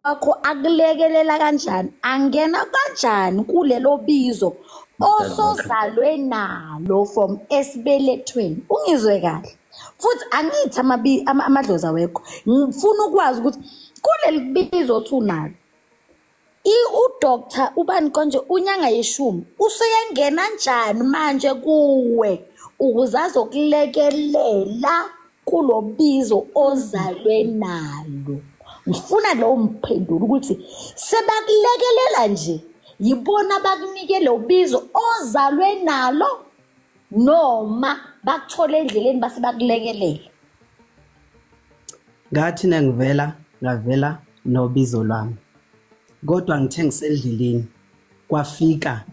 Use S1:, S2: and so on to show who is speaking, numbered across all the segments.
S1: wakho akulekelela kanjani, angena kanjani kulelo bizo osozalwe nalo from esibelethweni. Ungizwe kahle futhi angithi amadlozi awekho, ngifuna ukwazi ukuthi kuleli bizo othi unalo udoctor ubani konje unyanga yeshumi usuyengena njani manje kuwe ukuze azokulekelela kulo bizo ozalwe nalo. Ngifuna lo mphendula ukuthi sebakulekelela nje yibona bakunike lo bizo ozalwe nalo noma bakuthole endleleni base bakulekelela.
S2: Ngathi ngavela nobizo lwami, kodwa ngithe ngisendleleni kwafika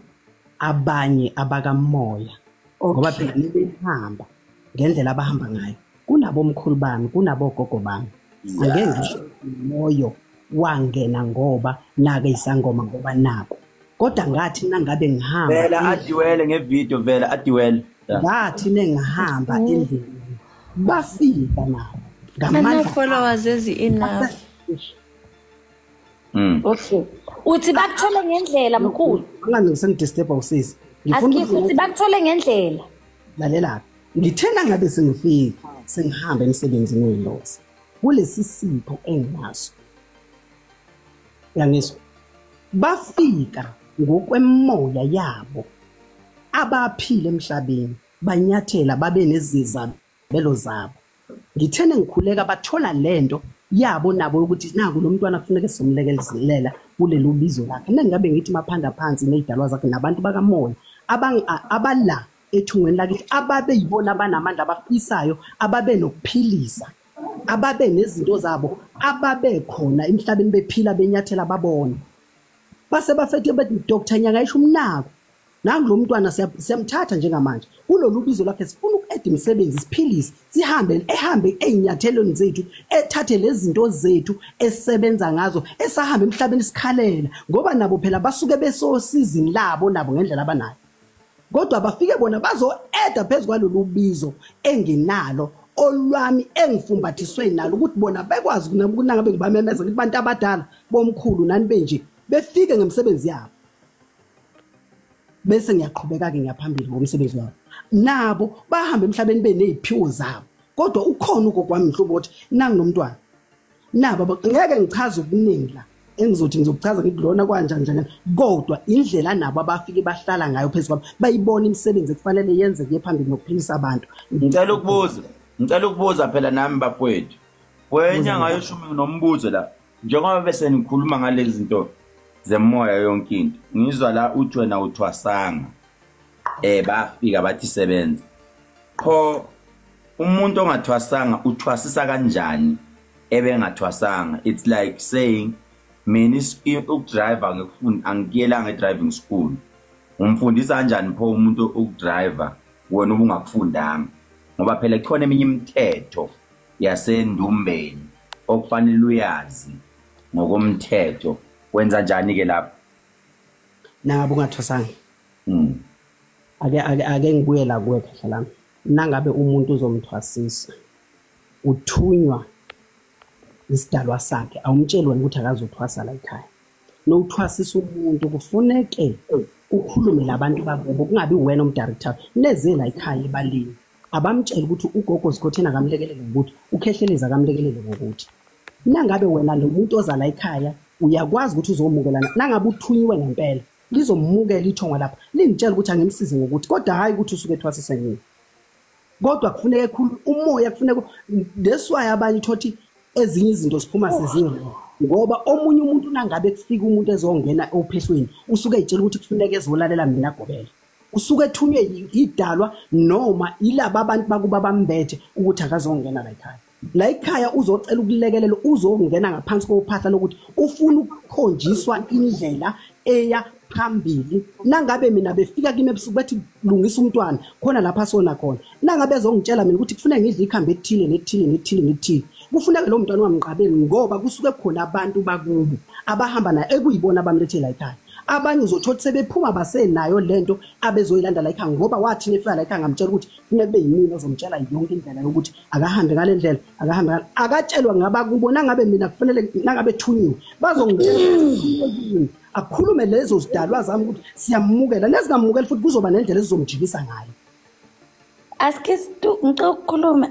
S2: abanye abakamoya, ngoba phela nibehamba ngendlela abahamba ngayo, kunabo omkhulu bami, kunabo gogo bami. Angeke ngisho umoyo wangena ngoba nake isangoma ngoba nako, kodwa ngathi nangabe ngihamba
S3: vela adiwele ngevideo, vela adiwele
S2: ngathi nengihamba endleleni bafika nabo ngamandla
S4: followers enough.
S1: Okay, uthi bakuthole ngendlela mkhulu,
S2: ngani ngisengidisturb usisi,
S1: ngifuna ukuthi bakuthole ngendlela.
S2: Lalela, ngithena ngabe sengifika sengihamba emsebenzini welosi kulesi sipho enginaso, yangizwa bafika ngokwemoya yabo abaphile emhlabeni banyathela babe nezizabelo zabo. Ngithene ngikhuleka bathola lento yabo nabo ukuthi naku lo mntwana kufanele somlekelela kulelo bizo lakhe. Nengabe ngithi maphanda phansi nezidalwa zakhe nabantu bakamoya abala ethungweni lakithi ababe yibona abanamandla abafisayo, ababe nokuphilisa, ababe nezinto zabo, ababe khona emhlabeni bephila benyathela babona. Base bafethe bethi Dr. Nyanga yisho umnako nangu lo mntwana siyamthatha njengamanje kulolu bizo lakhe, sifuna ukueda imisebenzi siphilise, ehambe einyathelweni zethu, ethathe lezi zinto zethu esebenza ngazo, esahamba emhlabeni sikhalela, ngoba nabo phela basuke besosizini labo nabo ngendlela abanayo. Kodwa bafike bona bazo-eda phezu kwalolu bizo enginalo olwami engifumbathiswe nalo, ukuthi bona bekwazi kunangabe ngibamemeza ukuthi bantu abadala bomkhulu nani benje befike ngemsebenzi yabo. Bese ngiyaqhubeka-ke ngiyaphambili ngomsebenzi wabo, nabo bahamba emhlabeni beney'phiwo zabo. Kodwa ukhona ugokwami Mhlobo othi nanginomntwana nabo ngeke ngichaze okuningi la engizothi ngizokuchaza ngithi lona kanjani njani, kodwa indlela nabo abafike bahlala ngayo phezu kwabo bayibona imisebenzi ekufanele yenze kuye phambili nokuphilisa abantu.
S3: Ngicela ukubuza phela nami bafowethu, wenyanga yeshumi nombuzo la, njengoba bese nikhuluma ngalezi zinto zemoya yonke into, ngizwa la uthi wena uthwasanga bafika bathi sebenza. Pho umuntu ongathwasanga uthwasisa kanjani ebengathwasanga? It's like saying mina ukudriver ngekufunda angiyelanga driving school, umfundisa kanjani pho umuntu ukudriver wena ubungakufundanga? Ngoba phela khona eminye imithetho yasendumbeni okufanele uyazi ngokomthetho. Wenza njani ke lapho
S2: nabo ungathwasanga? Ake ngibuyela kuwe kahle lami. Nangabe umuntu uzomthwasisa uthunywa isidalwa sakhe, awumtsheli wena ukuthi akazothwasa la ekhaya. Nokuthwasisa umuntu kufuneke ukhulume labantu bakubo, kungabi wena umdirector neze la ekhaya ebalini, abamtshela ukuthi ugogo Sikhotheni akamlekelele ukuthi ukhehleleza akamlekelele ngokuthi. Nangabe wena lo muntu oza la ekhaya uyakwazi ukuthi uzomukelana, nangabe uthunywe ngempela lizomukela ithonga lapha lingitshela ukuthi angimsize ngokuthi, kodwa hayi ukuthi usuke ethwasisa yini. Kodwa kufuneka khulu umoya, kufuneka leswaye abanye thothi ezinye izinto siphuma sezinye, ngoba omunye umuntu nangabe kufika umuntu ezongena ophehlweni usuke etshela ukuthi kufuneka ezolalela mina gobela, usuke ethunywe idalwa noma ilaba abantu bakuba bambethe ukuthi akazongena la ekhaya. La ekhaya uzocela ukulekelela, uzongena ngaphansi kophahla lokuthi ufuna ukukhonjiswa indlela eya phambili. Nangabe mina befika kimi ebusuku bethi lungisa umntwana khona lapha sona khona, nangabe ezongitshela mina ukuthi kufanele ngidle ikhambe ethile nethile, kufuneka lo mntwana wamqabeli ngoba kusuke khona abantu bakubo abahamba naye ekuyibona abamlethela ekhaya. abanye uzothola sebephuma basenayo lento abezoyilanda la ekhaya ngoba wathi nefika la ekhaya ngamtshela ukuthi kufanele kube yimina ozomtshela yonke indlela yokuthi akahambe ngale ndlela akahambe ngale akatshelwa ngaba kubona ngabe mina kufanele nangabe thunyiwe bazongitshela akhulume lezo zidalwa zami ukuthi siyamukela nezingamukela futhi kuzoba nendlela ezizomjikisa ngayo.
S1: Aske ngicela ukukhuluma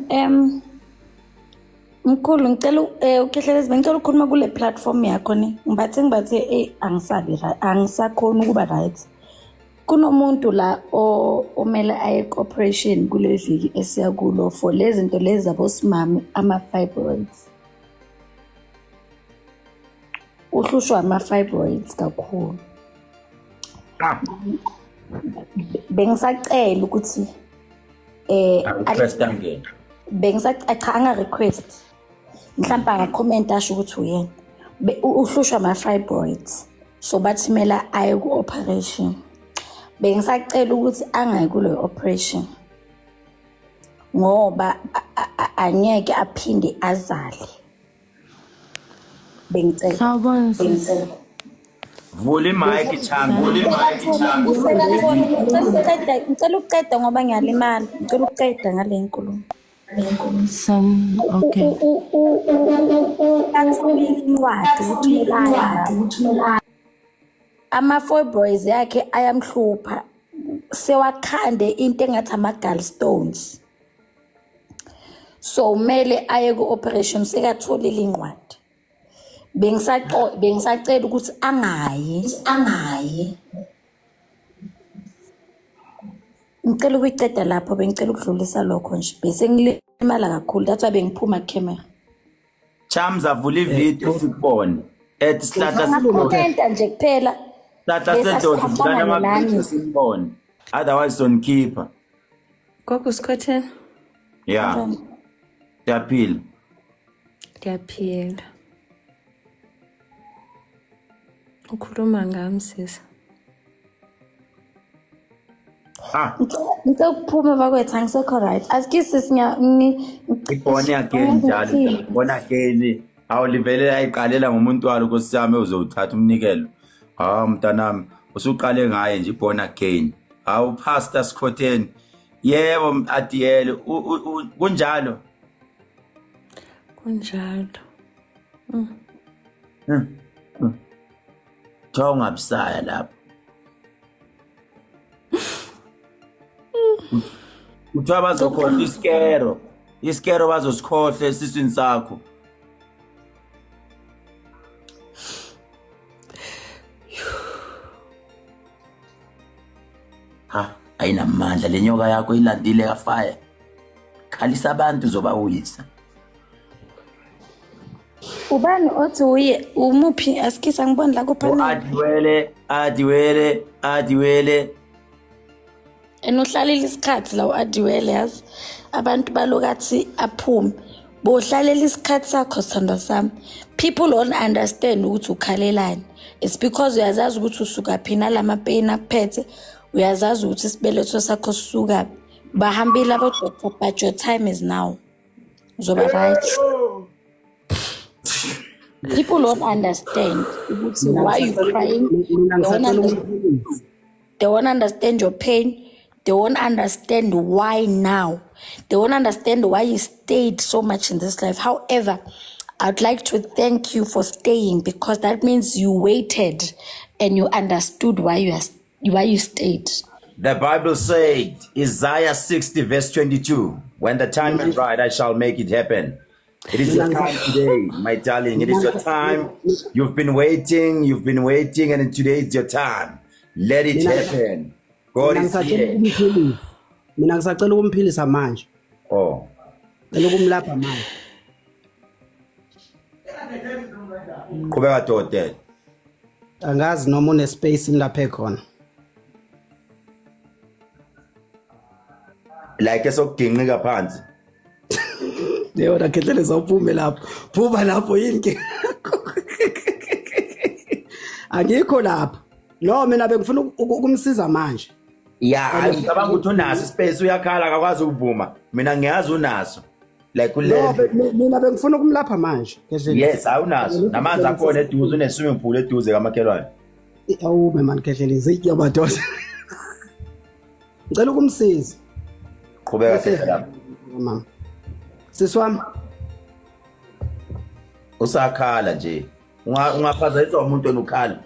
S1: mkhulu ngicela ukhehlelezi ngicela ukukhuluma kule platform yakho ne ngibathe angisabi angisakhona ukuba right. Kunomuntu la omele aye operation kule viki esiya kulo for lezi zinto lezi zabo simami ama fibroids. Uhlushwa ama fibroids kakhulu. Bengisacela ukuthi
S3: request angena.
S1: Bengisacanga request. Mhlawumbe angacomment asho ukuthi uyena. Uhlushwa ama fibroids. So bathimela aye ku operation. Bengisacela ukuthi angayi kule operation. Ngoba angeke aphinde azale. Bengicela.
S4: Sawubona.
S3: Vula imic Chang, vula imic Chang.
S1: Ngicela ukuqeda ngoba ngiyalimala. Ngicela ukuqeda ngale nkulumo.
S4: Okay.
S1: Ama fibroids yakhe ayamhlupha. Sewakhande into engathi ama gallstones. So mele aye ku operation sekatholile incwadi. Bengisacela ukuthi angayi. Ngicela ukuyiqeda lapho bengicela ukudlulisa lokho nje bese ngilimala kakhulu that's why bengiphuma camera.
S3: Chams avula ivideo sikubone. Sihlahla
S1: Ngicela nje kuphela.
S3: Sihlahla sedoda sidana amavidiyo sikubone. Otherwise sonkhipha.
S4: Gogo Scotty.
S3: Yeah. Siyaphila.
S4: Ndiyaphila. Ukhuluma ngami sisi.
S1: Ngicela ukuphuma bakwethu angisekho right. Asikisi
S3: ibone again njalo. Bona again. Awulivele ayiqalela ngomuntu walo nkosiyami uzowuthatha umnikelo. Mntanami usuqale ngaye nje ibone again. Pastor Scotty. Yebo Adiyele kunjalo.
S4: Kunjalo.
S3: Ungabisaya lapho. Uthiwa bazokhohla iskero bazosikhohle esiswini sakho. Ayinamandla lenyoka yakho ilandile kafaya. Khalisa abantu uzobawisa.
S1: Ubani othi uye umuphi asikisa ngibona la kuphana. Adiwele. Enohlalela isikhathi la uAdiwele yazi abantu balokathi aphume. Bohlalela isikhathi sakho sithando sami. People don't understand ukuthi ukhalelani. It's because uyazazi ukuthi usuka phina lama pain akuphethe. Uyazazi ukuthi isibeletho sakho sisuka. Bahambile abo doctor but your time is now. Uzoba right. People don't understand why you crying. They won't understand your pain. They won't understand why now. They won't understand why you stayed so much in this life. However, I'd like to thank you for staying because that means you waited and you understood why you stayed.
S3: The Bible said, Isaiah 60 verse 22, when the time is right, I shall make it happen. It is your time today, my darling. It is your time. You've been waiting, and today is your time. Let it happen. God is here.
S2: Mina ngisacela ukumphilisa manje. Ngicela ukumlapha manje.
S3: Qhubeka doda.
S2: Angazi noma une space imlaphe khona.
S3: Like esokuginqika phansi.
S2: Leyo nakhehlele zawuphume lapho. Phuma lapho yini ke? Angikho lapho. No mina bengifuna ukumsiza manje.
S3: Yeah, ngicabanga ukuthi unaso space uyakhala akakwazi ukuvuma. Mina ngiyazi unaso. Like
S2: no, mina bengifuna ukumlapha manje.
S3: Yes, awunaso. Namanzi akhona eduze une swimming pool eduze kamakhelwane.
S2: awube man Khehlela zitya madoda. Ngicela ukumsiza.
S3: Qhubeka Khehlela.
S2: Mama. Siswami.
S3: Usakhala nje. Ungaphazanyiswa umuntu onukhala.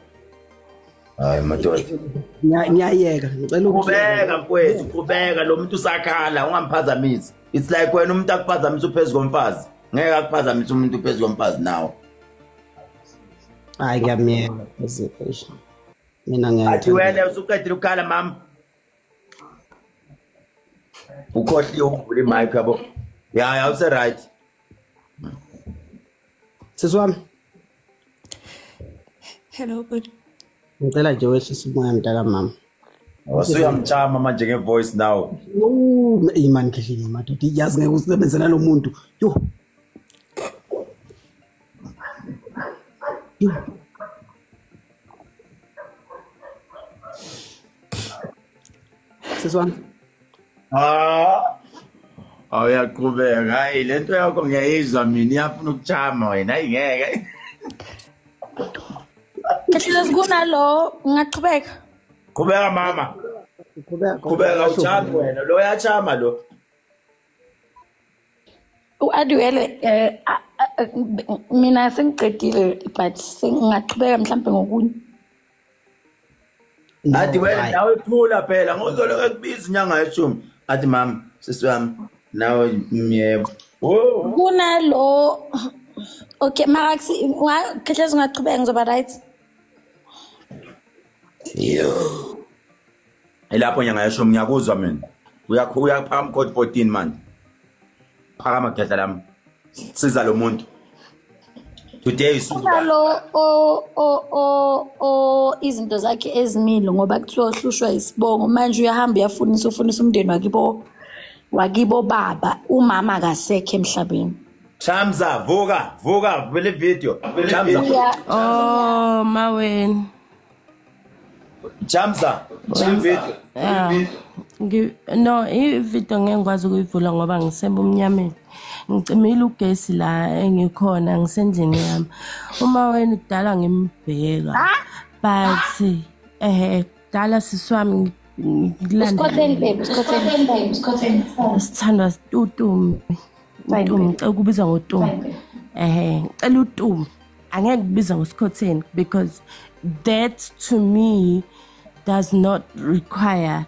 S3: Hayi madoda.
S2: Ngiyayeka ngicela
S3: Qhubeka mfowethu, qhubeka lo muntu usakhala ungamphazamisi. It's like wena umuntu akuphazamisa uphezulu komfazi. Ngeke akuphazamisa umuntu uphezulu komfazi nawo.
S2: Hayi ngiyamyeka phezulu. Mina ngiyayithanda.
S3: Athi wena usuqedile ukukhala mama. Ukhohliwe uvula imic yabo. Ya use right.
S2: Siswami.
S4: Hello, but
S2: Ngicela nje wehlisa umoya mntaka mama.
S3: Wasuyamchama manje ngevoice now.
S2: Imani Khehlela madoda iyazi ngeke usebenze nalomuntu. Yo. Siswami.
S3: Awuyaqhubeka hayi lento yakho ngiyayizwa mina iyafuna ukuchama wena ayingeke.
S1: Khehlela kunalo ngaqhubeka.
S3: Qhubeka mama. Qhubeka uchama wena lo yachama lo.
S1: Uadwele mina sengiqedile but sengaqhubeka mhlambe ngokunye.
S3: Athi wena nawe thula phela ngozoloke kubiza inyanga yeshumi. Athi mama sisiwami nawe myebo.
S1: Kunalo okay mara Khehlela ngaqhubeka ngizoba right.
S3: Yo. Elapho nyanga yeshumi ngiyakuzwa mina. Uyaphakama code 14 man. Phakama Khehlela lami. Siza lo muntu. Today is
S1: Kunalo izinto zakhe ezimilo ngoba kuthiwa uhlushwa isibongo manje uyahamba uyafunisa umndeni wakibo baba umama akasekho emhlabeni.
S3: Chamza vuka vele video. Chamza.
S5: Oh maweni.
S3: Chamza video.
S5: No, ivideo ngeke ngikwazi ukuyivula ngoba ngisemba umnyameni. Ngicimile ugesi la engikhona ngisendlini yami. Uma wena kudala ngimbheka. But kudala siswami
S1: Uskhotheni babe, uskhotheni.
S5: sithandwa uTumi. uTumi ukubizwa ngoTumi. Ngicela uTumi. Angeke kubiza ngoSkhotheni because that to me does not require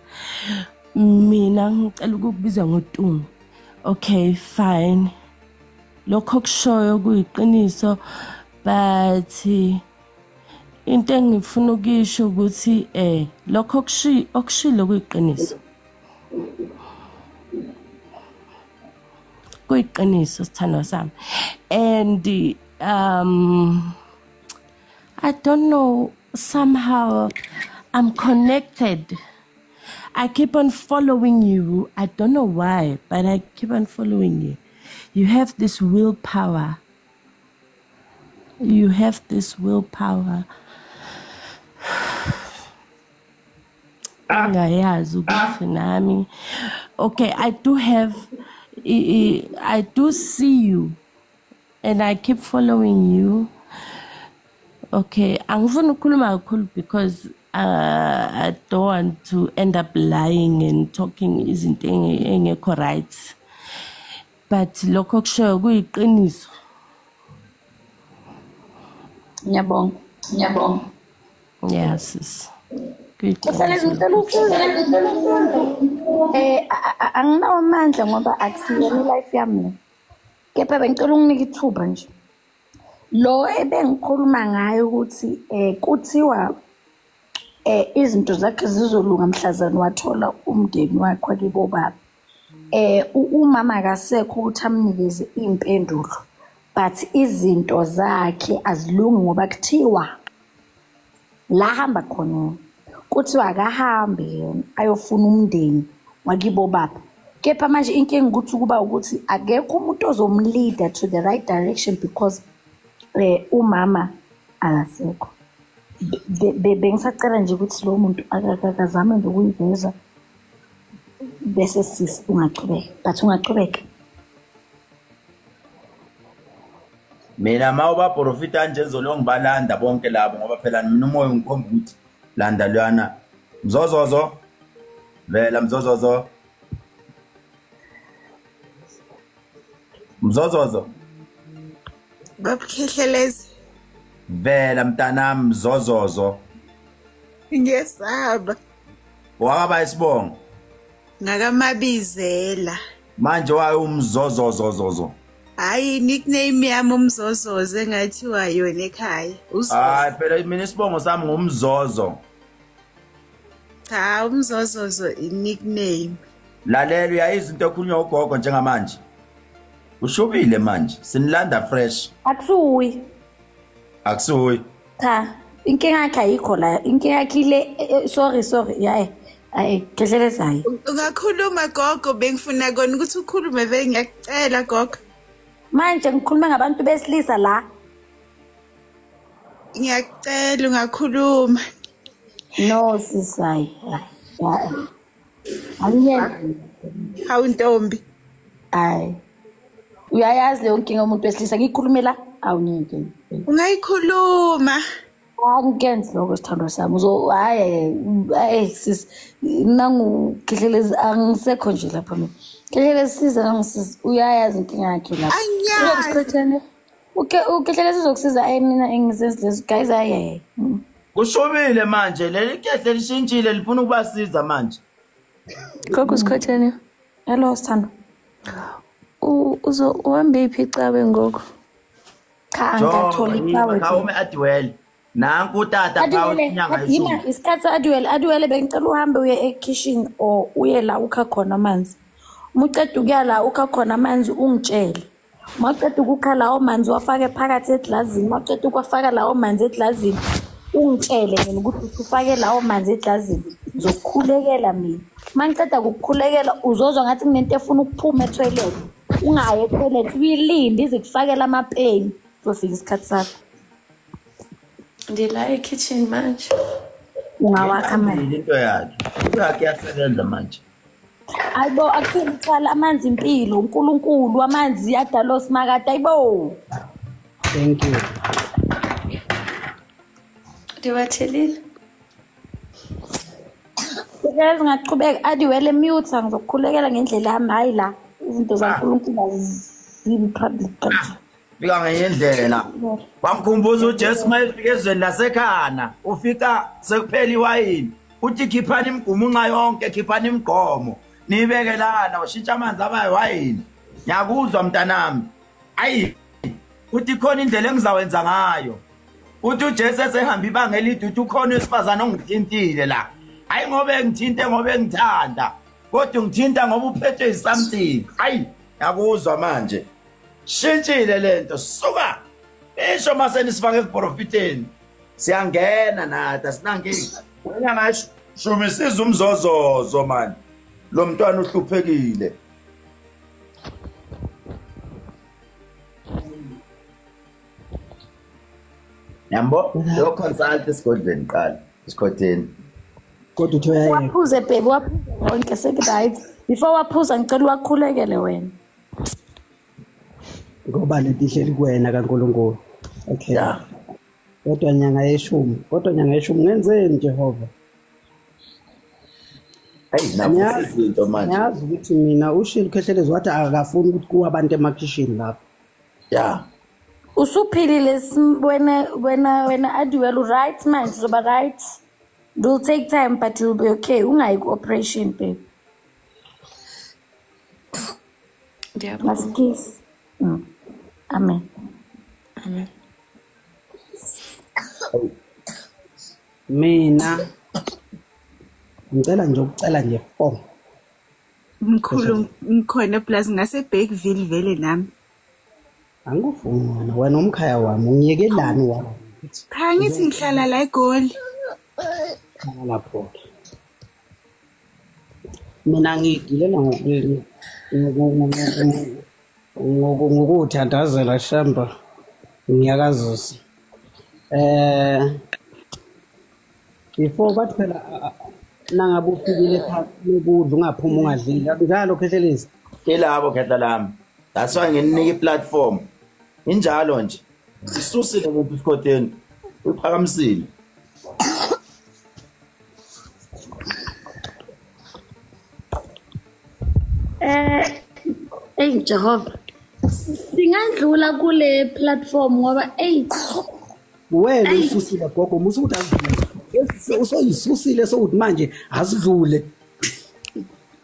S5: mina ngicela ukubiza ngoTumi. Okay, fine. Lokho kushoyo kuyiqiniso but into engifuna ukisho ukuthi lokho okushilo kuyiqiniso. Kuyiqiniso sithandwa sami. And I don't know, somehow I'm connected. I keep on following you. I don't know why, but I keep on following you. You have this willpower. You have this willpower. Ngayazi ukuthi nami. Okay, I do see you and I keep following you. Okay, angifuni ukukhuluma kakhulu because I don't want to end up lying and talking izinto engekho right. But lokho kushoyo kuyiqiniso.
S1: Ngiyabonga.
S5: Yes.
S1: Anginawo amandla ngoba akusiyona life yami. Kepha bengicela unginike ithuba nje. Lo ebengikhuluma ngayo ukuthi kuthiwa izinto zakhe zizolunga mhlazana wathola umndeni wakhe wakibo baba. Umama akasekho ukuthi amnikeze impendulo but izinto zakhe azilungi ngoba kuthiwa la hamba khona kuthiwa akahambe yena ayofuna umndeni wakibo baba. Kepha manje inkinga ukuthi kuba ukuthi akekho umuntu ozomleader to the right direction because umama akasekho. Bengisacela nje ukuthi lo muntu akazame ngokuyiveza bese sisi ungachubeka but ungachubeka.
S3: Mina mawuba profita nje zolongibalanda bonke labo ngoba phela mina umoya ungikhomba ukuthi landa lwana Mzozozo vela Mzozozo
S6: Babukhehlelezi.
S3: vela mntanami Mzozozo
S6: Ngiyesaba.
S3: wakaba isibongo
S6: Ngakamabizela.
S3: manje waye umzozozozozo
S6: Hayi nickname yami umzozozo engathiwa yona ekhaya.
S3: hayi phela mina isibongo sami ngumzozo
S6: Cha umzozozo nickname.
S3: lalela uyayizwa into ekhulunywa ugogo njengamanje ushubile manje sinilanda fresh
S1: Akusuyi.
S3: akusuyi
S1: Cha, inkinga yakhe ayikho la. Inkinga yakhe ile sorry. Hayi, Khehlezayo.
S6: Ungakhuluma gogo bengifuna kona ukuthi ukhulume vele ngiyakucela gogo.
S1: Manje ngikhuluma ngabantu besilisa la.
S6: Ngiyakucela ungakhuluma.
S1: No sisayi. Aliyenzi.
S6: Hawu ntombi.
S1: Hayi. Uyayazi leyo nkinga umuntu wesilisa ngikhulumela awunyeke.
S6: Ungayikhuluma.
S1: Angenzi lokho sithando sami. Hayi sis nangu Khehlezayo angisekho nje lapha mina. Khehlezayo siza nangisiza uyayazi inkinga yakhe lapha.
S6: Anyazi.
S1: Uzokusiza. Ukhehlezayo uzokusiza mina engizenzi lezi guys hayi.
S3: kushubile manje leli kehle lishintshile lifuna ukubasiza manje
S4: Gogo Skhotheni.
S1: Hello sithando.
S4: Uhambe iphi icawe ngoku?
S1: Cha angathola icawe.
S3: khawume adwell nanku utata phawu inyanga
S1: Yima
S3: yeshumi
S1: isikhathi adwele bengicela uhambe uye ekitchen or uye la ukha khona amanzi. Umuceda ukuya la ukha khona amanzi ungitshele. Maqeda ukukha lawo manzi wafake phakathi eglazini, maqeda ukwafaka lawo manzi eglazini ungitshele mina ukuthi ufake lawo manzi eglazini. Ngizokukhulekela mina. Mangiceda ukukhulekela uzozwa ngathi kunento efuna ukuphuma etoilet. Ungaye etoilet uyilinde ize kufakela amapeni. Uzofika isikhathi sakho.
S4: Ndila ekitchen manje.
S1: Ungawakha manje.
S3: into yakhe yasebenza manje
S1: Ayibo akuthini amanzi impilo uNkulunkulu amanzi adalo simakade ayibo.
S2: Thank you.
S4: Ndiwathelile.
S1: Yazi ngaqhubeka adiwele mute ngizokukhulekela ngendlela yami hayi la izinto zaNkulunkulu azibi public kanje.
S3: fika ngendlela wamkhumbuza uJesu mayefika ezweni lasekhana ufika sekuphela iwayini uthi khiphani imigumu nxa yonke khiphani imigqomo nibeke lana ushintsha amanzi abayiwayini ngiyakuzwa mntanami ayi uthi khona indlela engizawenza ngayo uthi uJesu esehamba ibanga elide uthi ukhona wesifazana ongithintile la hayi ngobe ngithinte ngobe ngithanda kodwa ngithinta ngoba uphethwe isomething hayi ngiyakuzwa manje shintshile lento suka isho maseni sifake kuprofiteni siyangena nathi asinankinga wena ngasho shumisiza umzozozo manje lo mntwana uhluphekile yambo lo consult isigodlweni qala isikhotheni
S2: Kodwa uthi uyayeka.
S1: Waphuze baby waphuze wonke sekuright before waphuza ngicela wakhulekele wena.
S2: Ngoba lento ihleli kuwena kaNkulunkulu. Okay. Kodwa nyanga yeshumi ngenzeni Jehova?
S3: hayi naku izinto manje
S2: Ngiyazi ukuthi mina ushilo Khehlezayo wathi akafuni ukuthi kuwa abantu emakhishini lapha.
S3: ya
S1: Usuphilile wena adiwele right manje uzoba right. It will take time but you'll be okay. Ungayi ku-operation baby.
S4: Ndiyabonga.
S1: Let's kiss. Amen.
S4: Amen.
S2: Mina ngicela nje ukucela nje phone.
S6: Mkhulu ngikhona plus ngase Bergville vele nami.
S2: Angifuni wena umkhaya wami ungiyekelani wami.
S6: Cha ngithi ngihlala la eGoli.
S2: Lapho. Mina ngidilela ngokuthandazela shamba ngiyakazisa. Before bathi phela nangabe ufikile phansi lokudla ungaphuma ungadlili njalo Khehlezayo
S3: kelabo khetha lami that's why nginika iplatform injalo nje isusile ngophi isikhotheni uphakamisile
S1: Hey Jehova. Singandlula kule platform ngoba
S2: wena ususile gogo musu ukuthi azidlule usoyisusile sokuthi manje asidlule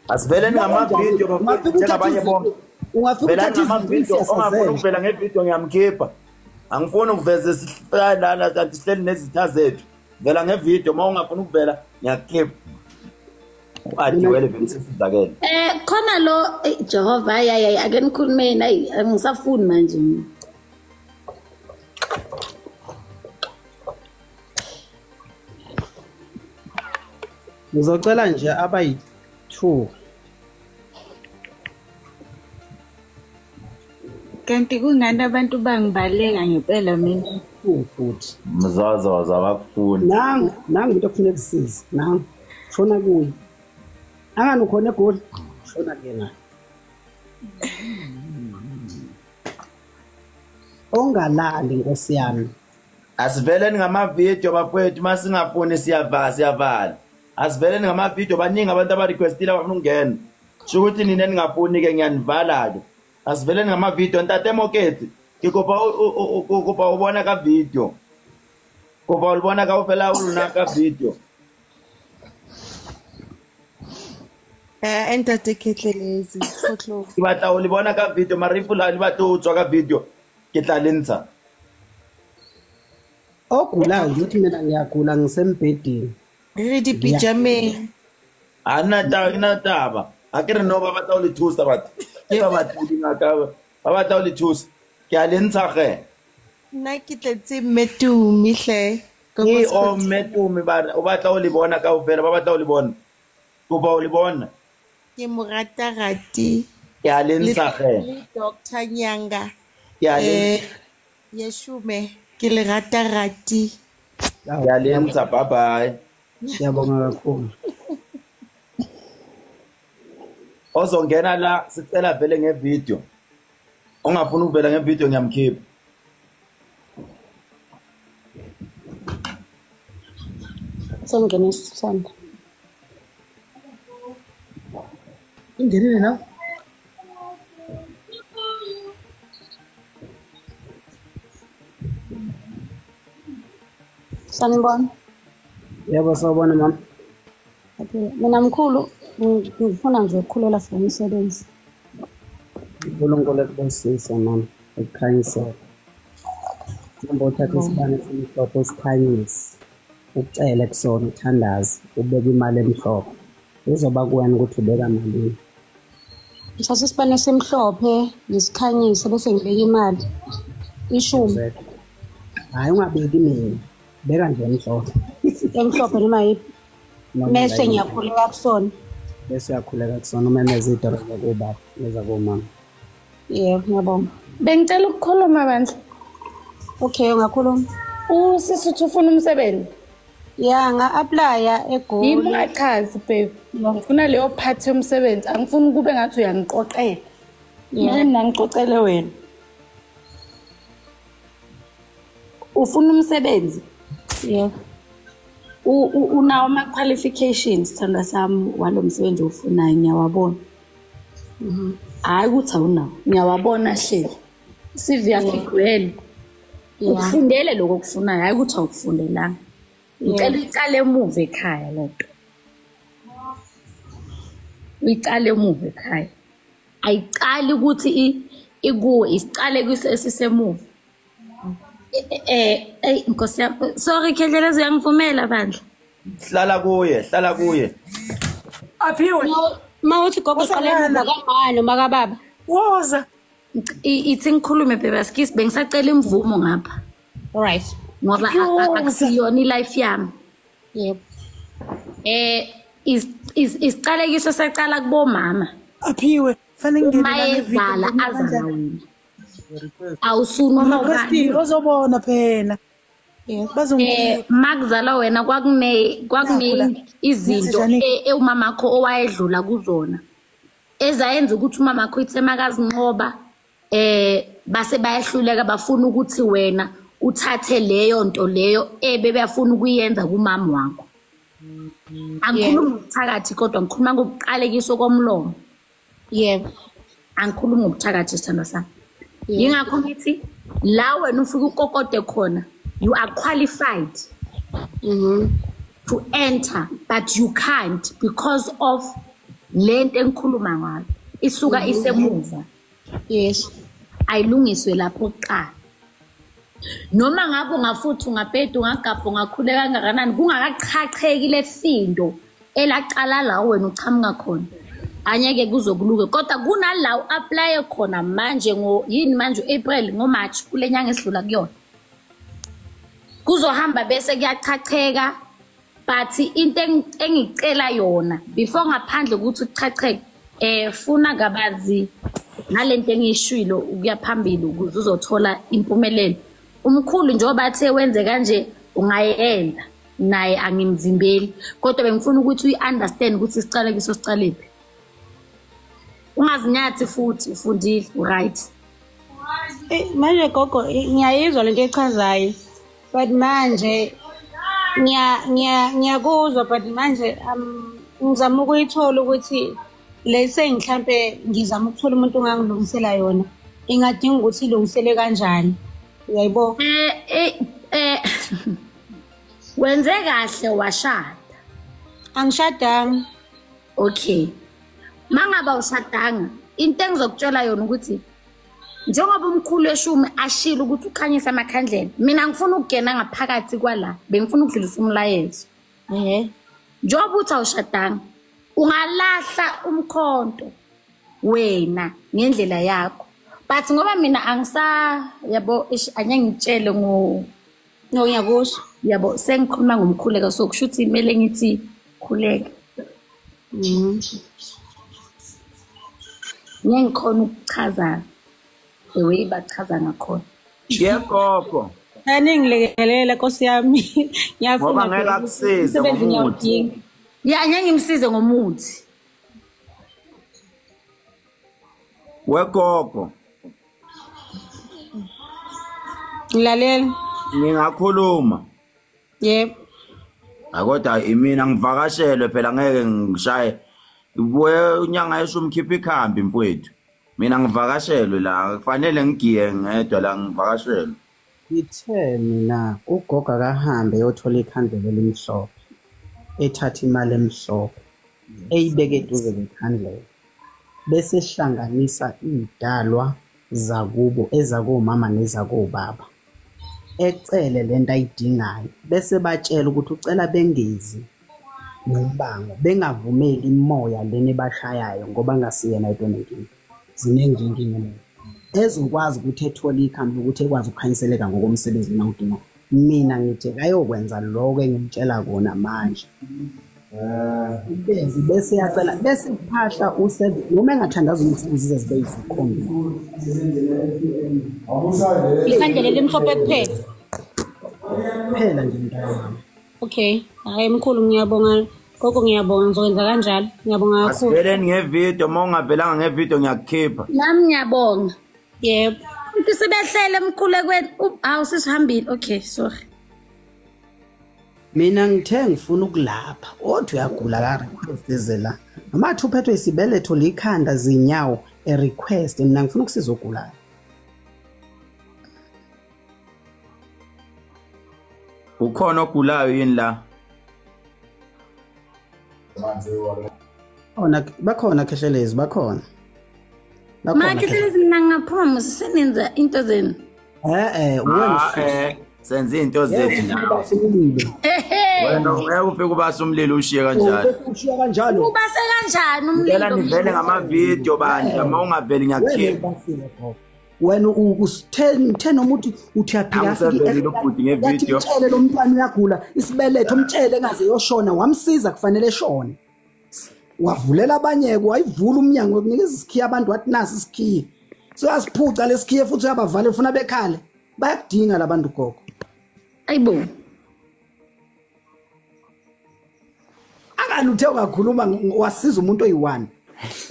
S3: asivele ngamavideo njengabanye bonke
S2: ungafika
S3: uthatha amavideo ongafuna ukuvela ngevideo ngiyamkhipha angifuni ukuveza sihlala kanti sihleli nezitha zethu vela ngevideo uma ungafuna ukuvela ngiyakhipha adiwele vele sisizakele
S1: khona lo Jehova hayi ake nikhulume nayi angisafuni manje
S2: ngizocela nje abayi2
S6: kanti kungani abantu bangibaleka ngempela mina
S2: futhi
S3: mzaza abakufuni
S2: nangu into okufuneka kusize nangu shona kuye angani ukhona egoli shona kena ongalali Nkosi yami
S3: asiveleni ngamavideo bafowethu masingafuni siyavala asiveleni ngamavideo baningi abantu abarequestile abafuna ukungena sho ukuthi nina ningafuni ke ngiyanivala ke asiveleni ngamavideo ntate Moketsi ngikopa ubona ka video kopa ulibona ka ufela uluna ka video
S7: entate Ketlelezi khotlo
S3: ke batla ulibona ka video marifula le batla o tswa ka video ke tla lentsha
S2: ogulayo ngithi mina ngiyagula ngisembhedini
S7: re di pijameng
S3: ana taba akere no ba batla o le thusa batho ke ba batla dingaka ba batla o le thusa ke a lentsha ge
S7: nna ke tletse Metumi hle
S3: ke o Metumi ba o batla o le bona ka ofela ba batla o le bona go ba o le bona
S7: ke morata rati
S3: ke a lentsha ge
S7: Dr Nyanga
S3: ke a lentsha
S7: Yeshume ke le rata rati
S3: ke a lentsha bye bye
S2: siyabonga kakhulu
S3: ozongena la sicela vele ngevideo ongafuna ukuvela ngevideo ngiyamkhipha
S1: sengene isithanda
S3: ingenile na
S1: sanibona
S2: yebo sawubona mama
S1: mina mkhulu ngifuna nje ukukhulela for umsebenzi
S2: uNkulunkulu ekubusisa mama ukukhanyisa njengoba uthatha isibane semhlophe usikhanyise ucele kusona uthandaze ubeka imali emhlophe izoba kuwena ukuthi ubeka malini
S1: ngithatha isibane semhlophe ngisikhanyise bese ngibeka imali 10
S2: hayi ungabeki mina beka nje emhlophe
S1: emhlophe noma yiphi bese ngiyakhuleka kusona
S2: bese uyakhuleka kusona umemeza idolo zakubaba neza komama
S1: yebo ngiyabonga
S8: Bengicela ukukhuluma bandla.
S1: okay ungakhuluma
S8: Usisuthu ufuna umsebenzi.
S1: ya nga-aplya eGoli
S8: Yimi achazi babe. Ngifuna leyo part yomsebenzi. Angifuni kube ngathi uyangiqoqela. Mina ngiqoqele wena.
S1: ufuna umsebenzi
S8: Yebo.
S1: unawo ama-qualifications thanda sami walo msebenzi ofunayo ngiyawabona hayi ukuthi awunawo ngiyawabona hleli CV yakho igcwele ukufundele lokho okufunayo hayi ukuthi awukufundelanga ngicela uyicale emuva ekhaya lento uyicale emuva ekhaya ayicali ukuthi ikuwe isicale kwisisemuva Nkosi yami sorry Ketlelezi uyangivumela bandla
S3: hlala kuye
S7: aphiwe
S1: mawuthi gogo qala kamama noma kababa
S7: woza
S1: ithi ngikhulume bebe skis bengisacela imvumo ngapha alright ngoba akusiyona ilife yami yebo isiqalekiso sacala kubomama
S7: aphiwe fanele ngene
S1: mayezala azala wena awusuna
S7: Mama ozobona phela
S1: makuzala wena kwakune izinto umama wakho owayedlula kuzona ezayenza ukuthi umama wakho ithema kazinqoba base bayahluleka bafuna ukuthi wena uthathe leyo nto leyo bebeyafuna ukuyenza kumama wakho angikhuluma ngokuthakathi kodwa ngikhuluma ngokuqalekiso komlomo
S6: Yebo.
S1: Angikhulumi ngobuthakathi sithando sami. Yingakho ngithi la wena ufika ukokode khona, you are qualified to enter, but you can't because of lento engikhuluma ngayo. Isuka isemuva.
S6: Yes.
S1: Ayilungiswe lapho kuqala. Noma ngabe ungafuthi ungabheda ungagabha ungakhuleka kangakanani kungakachacheki lefindo elaqala la wena uchamuka khona. Anyeke kuzokuluke kodwa kunala uapply khona manje yini manje uApril ngoMarch kule nyanga esidlula kuyona. Kuzohamba bese kuyachacheka but into engicela yona before ngaphandle ukuthi uchacheke funa kabazi nalento engishilo ukuya phambili ukuze uzothola impumelelo. Umkhulu njengoba athe wenze kanje ungayenza naye angimzimbeli kodwa bengifuna ukuthi uyi-understand ukuthi sicale kiso sicalephi. Ungazinyathi futhi ufundile right.
S6: Manje gogo ngiyayizwa lento echazayo but manje ngiyakuzwa but manje ngizama ukuyithola ukuthi lese mhlambe ngizama ukuthola umuntu ongangilungisela yona ingadinga ukuthi ilungisele kanjani uyayibo.
S1: Wenze kahle washada.
S6: Angishadanga.
S1: Okay. Mangaba ushadanga into engizokutshela yona ukuthi njengoba umkhulu eshumi ashila ukuthi ukhanyisa amakhandlela mina ngifuna ukungena ngaphakathi kwala bengifuna ukudlulisa umlayezo. Njengoba uthi awushadanga ungalahla umkhonto wena ngendlela yakho but ngoba mina yabo angengitshele
S6: ngiyakusho
S1: yabo sengikhuluma ngomkhuleko so kusho ukuthi imele ngithi khuleka. Ngikhona ukuchaza the way bachaza ngakhona.
S3: Yekho.
S6: Ngilekelela Nkosi yami. Ngiyafuna
S3: ngoba ngeke akusize ngomuthi.
S1: Ngeke ngimsize ngomuthi.
S3: Wegogo.
S6: Ngilalela.
S3: Ngingakhuluma.
S6: Yebo.
S3: Akodwa imina ngivakashelwe phela ngeke ngishaye. Unyanga yeshumkhipha ikhambi mfowethu. Mina ngivakashelwe la kufanele ngigiye ngedwa la ngivakashelwe.
S2: Ngithe mina ugogo akahambe yothola ikhandlela elimhlophe. Ethatha imali emhlophe. Eyibeke eduze kwekhandlela. Bese hlanganisa idalwa zakubo ezakomama nezakobaba. Ecele lento ayidingayo bese batshela ukuthi ucela bengezi nombango bengavumeli imoya lene bashayayo ngoba ngasiyena idonekini zinengingi ngemini ezokwazi ukuthi ethola ikhambi ukuthi ekwazi ukukhanyiseleka ngokomsebenzi nawudinga. Mina ngithi kayokwenza lokho engimtshela kona manje bese yacela bese phahla u7 noma engathandaza ukuthi uzize zibe izikhombi
S6: ikhandlela limhlophe kuphela
S2: phela nje mntwana.
S6: Okay, hayi mkhulu ngiyabonga gogo ngiyabonga ngizokwenza kanjalo ngiyabonga kakhulu.
S3: Asiveleni ngevideo mawungavelanga ngevideo ngiyakukhipha.
S1: Nami ngiyabonga.
S6: Yebo.
S1: Uthi sibehlele emkhulekweni sisihambile. Okay, sorry.
S2: Mina ngithe ngifuna ukulapha othi uyagula ka request ezela noma athi uphethwe isibeletho likhanda zinyawo request mina ngifuna ukusiza ogulayo.
S3: Ukhona ogulayo yini la?
S2: Bakhona khehlelezi bakhona.
S1: Makhehlelezi mina ngaphuma sisebenza into zenu.
S2: Wena
S3: senze into zethu nawe. Wena ngeke ufike ubase umlilo ushiye kanjalo.
S2: Ushiya kanjalo.
S1: Ubase kanjani umlilo?
S3: Ngicela nivele ngamavideo bandla mawungaveli ngiyakukhipha.
S2: Wena usithe noma uthi uyaphila
S3: ngevideo.
S2: Utshele lo mntwana uyagula isibeletho umtshele engaze yoshona wamsiza kufanele eshone. Wavulela abanye wayivula umnyango ukunikeza isikhiya abantu wathi nasi isikhiya. So asiphuca lesikhiya futhi uyabavale ufuna bekhale. Bayakudinga labantu gogo.
S1: Ayibo.
S2: Akaluthe ukakhuluma wasiza umuntu oyi1.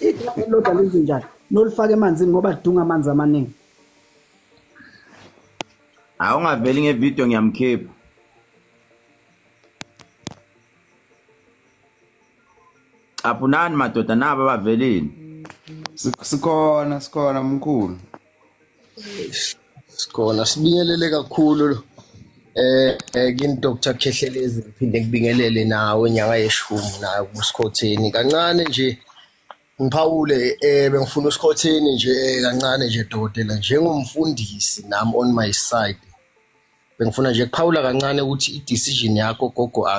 S2: Iglass loda lenze njalo. Nolifaka emanzini ngoba lidunga amanzi amaningi.
S3: Awungaveli ngevideo ngiyamkhipha. Apunani madoda naba bavelini.
S9: Sikhona mkhulu.
S10: Sikhona sibingelele kakhulu kini Dr. Khehlelezi ngiphinde ngibingelele nawe nyanga yeshumi nayo kuSkhotheni kancane nje ngiphawule bengifuna uSkhotheni nje kancane nje dokotela njengomfundisi nami on my side bengifuna nje kuphawula kancane ukuthi i-decision yakho gogo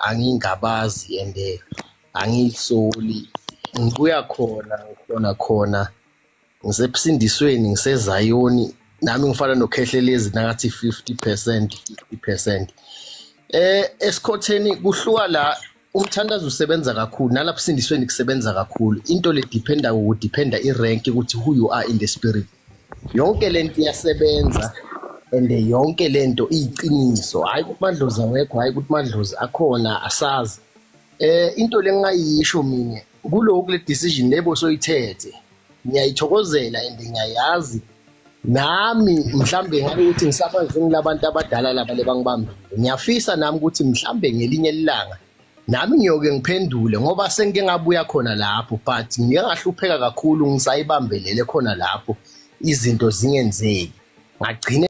S10: angingabazi ende angisoli ngibuya khona ngisebusindisweni ngisezayoni nami ngifana noKhehlelezi nakathi 50% eSkhotheni kuhluka la umthandazo usebenza kakhulu nalapha sindisweni kusebenza kakhulu into le dependa irank ukuthi who you are in the spirit yonke lento iyasebenza ende yonke lento iyiqiniso hayi kumadlozi awekho hayi ukuthi madlozi akhona asazi into lengayisho mina kuloko le decision lebo soyithethe ngiyayithokozela ende ngiyayazi nami mhlambe ngabe ukuthi ngisabanze ngilabantu abadala laba lebangibambile ngiyafisa nami ukuthi mhlambe ngelinye ilanga nami ngiyoke ngiphendule ngoba sengike ngabuya khona lapho but ngiyangahlupheka kakhulu ngisayibambelele khona lapho izinto zingenzeki ngagcina